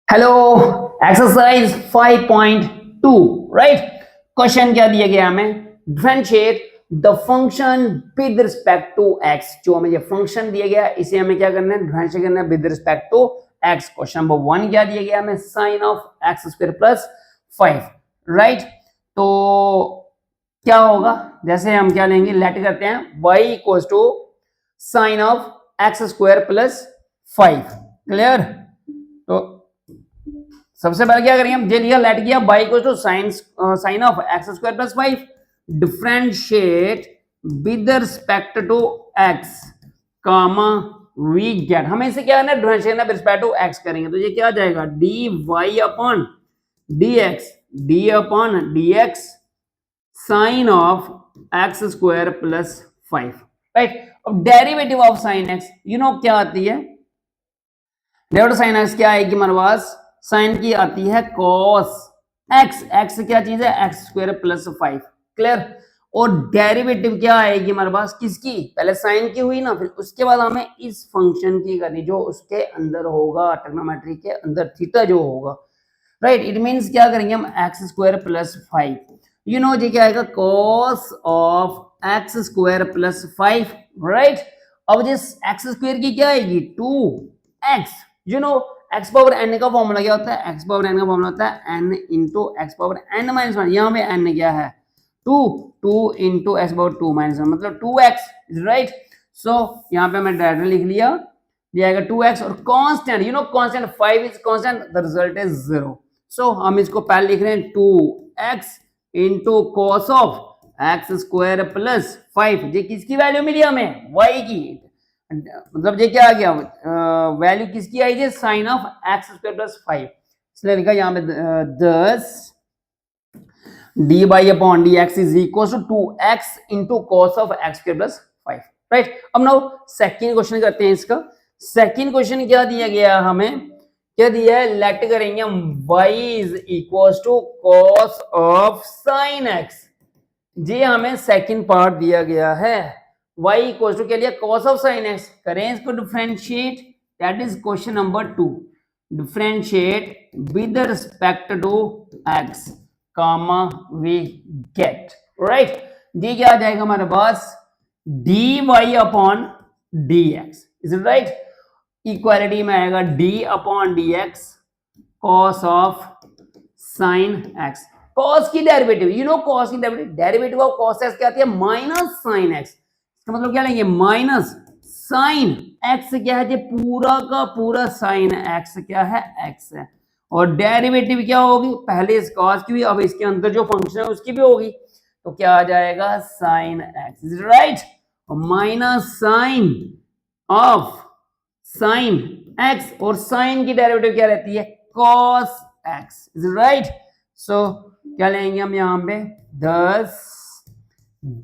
Hello, exercise 5.2 right. Question क्या दिया गया हमें? Differentiate the function with respect to x. जो हमें ये फंक्शन दिया गया इसे हमें क्या करना है? डिफरेंशिएट करना है with respect to x. Question number 1 क्या दिया गया हमें? Sine of x square plus 5 right. तो क्या होगा? जैसे हम क्या लेंगे, लेट करते हैं y equals to sine of x square plus 5। Clear? तो सबसे पहले क्या करेंगे हम? जे लिया, लेट किया, y equal to sine of x square plus 5 differentiate with respect to x comma we get. हमें इसे क्या करना है? Differentiate with respect to x करेंगे तो ये क्या आ जाएगा? dy upon dx, d upon dx sine of x square plus 5 right. अब derivative of sine x you know क्या आती है? डेरिवेटिव साइन एक्स क्या आएगी हमारे पास? साइन की आती है कॉस एक्स। एक्स क्या चीज है? X square plus 5। क्लियर? और डेरिवेटिव क्या आएगी हमारे पास? किसकी? पहले साइन की हुई ना, फिर उसके बाद हमें इस फंक्शन की करनी जो उसके अंदर होगा, ट्रिग्नोमेट्री के अंदर थीटा जो होगा राइट। इट मींस क्या करेंगे हम? X square plus 5 you know जी क्या आएगा? Cos of x square plus 5 right. अब जिस एक्स स्क्वायर की क्या आएगी? 2x you know x power n का फॉर्मूला क्या होता है? एक्स पावर एन का फॉर्मूला होता है n into x power n minus 1। यहाँ पे एन क्या है? 2 इंटू एक्स पावर 2 माइनस 1 मतलब 2x राइट। सो यहाँ पे मैं डायरेक्ट लिख लिया, ये आएगा 2x और constant you know constant 5 is constant, the result is 0। सो हम इसको पहले लिख रहे हैं 2x into cos of x square plus 5। ये किसकी वैल्यू मिली हमें? y की। मतलब ये क्या आ गया? वैल्यू किसकी आई थी? Sine of x square plus 5। इसलिए लिखा यहाँ पे 10 d by upon d x is equal to 2x into cos of x square plus 5 right. अब नाउ सेकंड क्वेश्चन करते हैं इसका। सेकंड क्वेश्चन क्या दिया गया हमें? क्या दिया है? लेट करेंगे हम y is equal to cos of sine x। जी हमें सेकंड पार्ट दिया गया है। y इक्वल टू क्या लिया? Cos of sine x। करें इसको differentiate, that is question number 2। Differentiate with respect to x comma we get right. ये क्या आ जाएगा हमारे पास? dy upon dx is it right. Equality में आएगा d upon dx cos of sine x। Cos की डेरिवेटिव यू नो कॉस की डेरिवेटिव ऑफ कॉस एक्स क्या आती है? Minus sine x. इसका मतलब क्या लेंगे? माइनस साइन एक्स क्या है? ये पूरा का पूरा साइन एक्स क्या है? एक्स है। और डेरिवेटिव क्या होगी? पहले इस कॉस की हुई, अब इसके अंदर जो फंक्शन है उसकी भी होगी। तो क्या आ जाएगा? Sine x is right. और minus sine of sine x, और साइन की डेरिवेटिव क्या रहती है? Cos x is right. So क्या लेंगे हम यहाँ पे? 10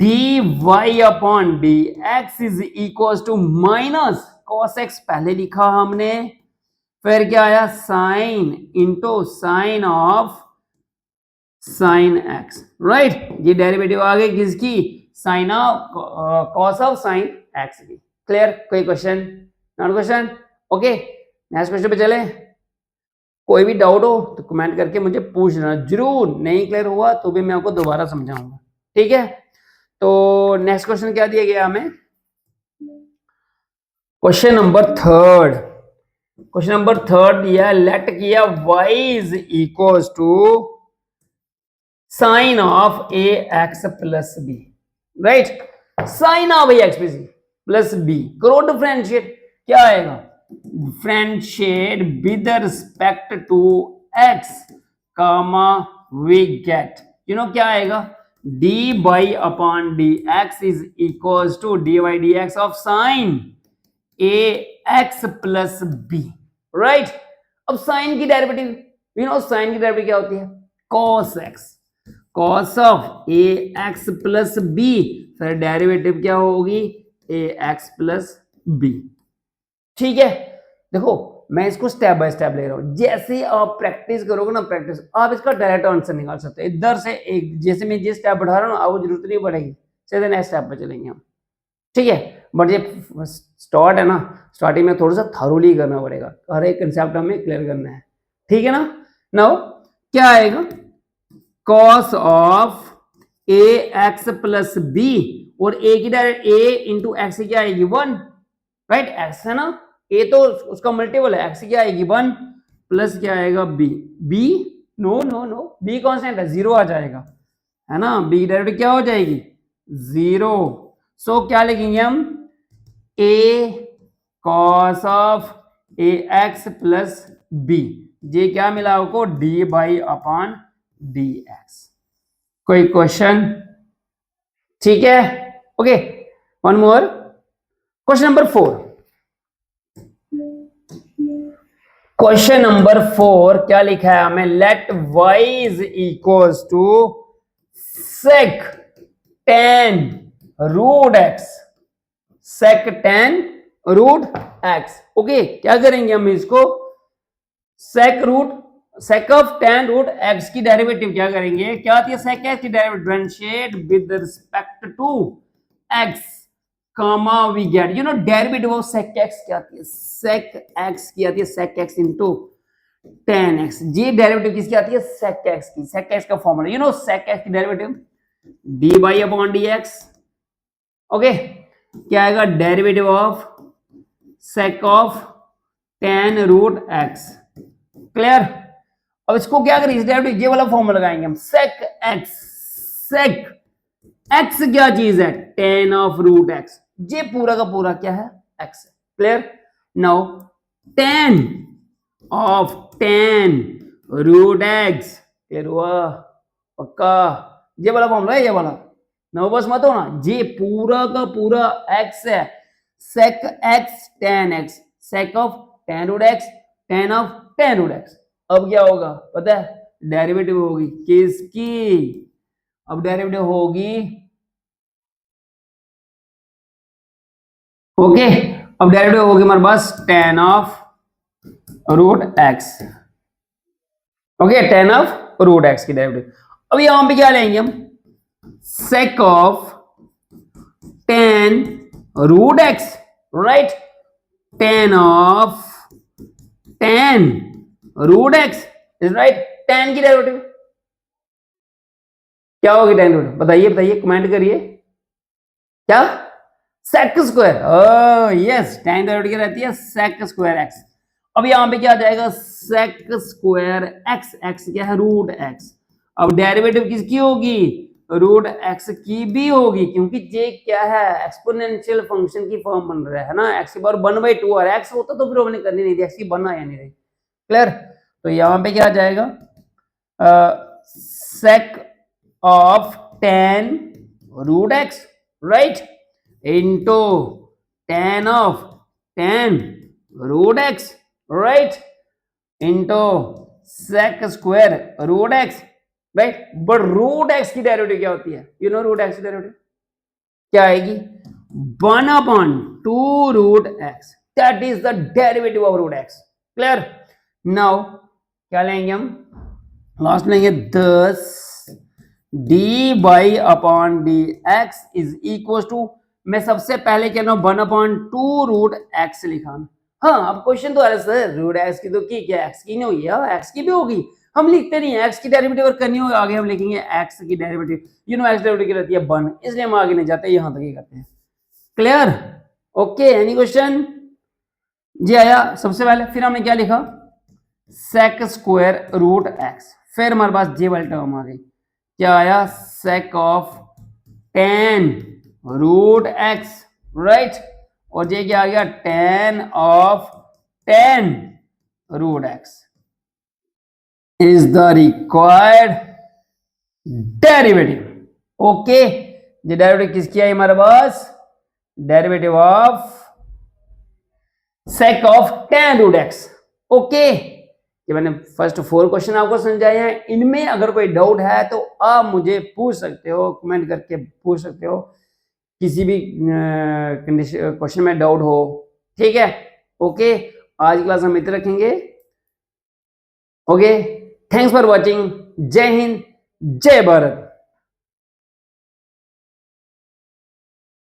dy upon d x is equal to minus cos x पहले लिखा हमने, फिर क्या आया? Sine into sine of sine x right. ये डेरिवेटिव आ गई किसकी? Sine of cos of sine x की। क्लियर? कोई question? Not question? Okay, next question पे चले। कोई भी डाउट हो तो कमेंट करके मुझे पूछना जरूर। नहीं क्लियर हुआ तो भी मैं आपको दोबारा समझाऊंगा, ठीक है? तो नेक्स्ट क्वेश्चन क्या दिया गया हमें? Question number third. Question number third दिया, लेट किया y is equal to sine of a x plus b right. Sine of a x plus b करो डिफरेंशिएट। क्या आएगा? Differentiate with respect to x comma we get you know क्या आएगा? D by upon d x is equal to d by d x of sine a x plus b right. अब sine की derivative you no sine की derivative क्या होती है? Cos x, cos of a x plus b, फिर derivative क्या होगी? A x plus b. ठीक है, देखो मैं इसको स्टेप बाय स्टेप ले रहा हूं। जैसे आप प्रैक्टिस करोगे ना, प्रैक्टिस आप इसका डायरेक्ट आंसर निकाल सकते हो इधर से। एक जैसे मैं जिस स्टेप बढ़ा रहा हूं आपको जरूरत नहीं पड़ेगी, सीधे नेक्स्ट स्टेप पे चलेंगे हम, ठीक है? बट ये स्टार्ट है ना, स्टार्टिंग में थोड़ा सा थरोली करना पड़ेगा, हर एक कंसेप्ट हमें क्लियर करना है, ठीक है ना। नाउ क्या आएगा, cos of a x plus b, और ए की डायरेक्ट ए इंटू एक्स क्या आएगी 1, राइट, एक्स है ना, ए तो उसका मल्टीपल है, एक्स क्या आएगी 1 प्लस क्या आएगा b, b no no no b constant है 0 आ जाएगा, है ना, बी की डायरेक्ट क्या हो जाएगी 0। सो क्या लिखेंगे हम, a cos of a x plus b, ये क्या मिला आपको d by upon d x. कोई क्वेश्चन, ठीक है, okay, one more question number 4। Question number 4 क्या लिखा है हमें, let y is equals to sec tan root x, sec tan root x। Okay, क्या करेंगे हम इसको, sec of tan root x की डेरिवेटिव क्या करेंगे, क्या आती है sec x की derivative, differentiate with respect to x, comma we get, you know, derivative of sec x क्या आती है, sec x की आती है sec x into tan x, ये डेरिवेटिव किसकी आती है sec x की, sec x का formula, you know, sec x की डेरिवेटिव d by upon dx, okay, क्या आएगा derivative of sec of tan root x, clear. अब इसको क्या करें, इस डेरिवेटिव ये वाला फॉर्मूला लगाएंगे हम, sec x, sec x क्या चीज है, tan ऑफ रूट x, ये पूरा का पूरा क्या है x है, clear. Now tan of tan root x, clear हुआ, पक्का, ये वाला फॉर्मूला है, ये वाला, नर्वस मत हो ना, ये पूरा का पूरा x है, sec x tan x, sec of tan root x, tan of tan root x। अब क्या होगा पता है, डेरिवेटिव होगी किसकी, अब डेरिवेटिव होगी, ओके, अब डेरिवेटिव होगी हमारे पास tan of root x, okay, tan of root x की डेरिवेटिव। अब यहां पे क्या लेंगे हम, sec of tan root x, right, tan of tan root x is right, tan की डेरिवेटिव क्या होगी, tan रूट, बताइए बताइए, कमेंट करिए, क्या sec square, yes, tan derivative क्या रहती है sec स्क्वायर x। अब यहां पे क्या आ जाएगा sec स्क्वायर x, x क्या है रूट x, अब डेरिवेटिव किसकी होगी, रूट x की भी होगी, क्योंकि ये क्या है एक्सपोनेंशियल फंक्शन की फॉर्म बन रहा है ना, x की पावर 1/2 और x होता तो फिर हमने करनी नहीं थी, x की 1 आया नहीं रही, क्लियर। तो यहां पे क्या आ जाएगा, sec of tan root x, right, into tan of tan root x, right, into sec square root x, right, but root x की डेरिवेटिव क्या होती है, you know root x की डेरिवेटिव क्या आएगी 1/2 root x, that is the derivative of root x, clear। now क्या लेंगे हम, लास्ट लेंगे 10 d by upon dx is equals to, मैं सबसे पहले कह रहा हूं 1/2 रूट एक्स लिखा। हाँ, अब क्वेश्चन तो आ रहा है सर रूट एक्स की तो की क्या एक्स की नहीं हुई है, एक्स की भी होगी, हम लिखते नहीं है, एक्स की डेरिवेटिव अगर करनी हो आगे हम लिखेंगे एक्स की derivative, you know x derivative की रहती है 1, इसलिए हम आगे नहीं जाते, यहां तक ही करते हैं, क्लियर, ओके। एनी क्वेश्चन, जी आया सबसे पहले, फिर हमने क्या लिखा sec स्क्वायर रूट एक्स, फिर हमारे पास जे वाली टर्म आ गई, क्या आया sec of tan root x, right, और ये क्या आ गया tan of tan root x is the required derivative, okay. ये डेरिवेटिव किसकी है हमारे पास, derivative of sec of tan root x, okay. ये मैंने फर्स्ट 4 क्वेश्चन आपको समझाए हैं, इनमें अगर कोई डाउट है तो आप मुझे पूछ सकते हो, कमेंट करके पूछ सकते हो, किसी भी क्वेश्चन में डाउट हो, ठीक है, ओके। आज की क्लास हम इतना रखेंगे, ओके, थैंक्स फॉर वॉचिंग, जय हिंद जय भारत।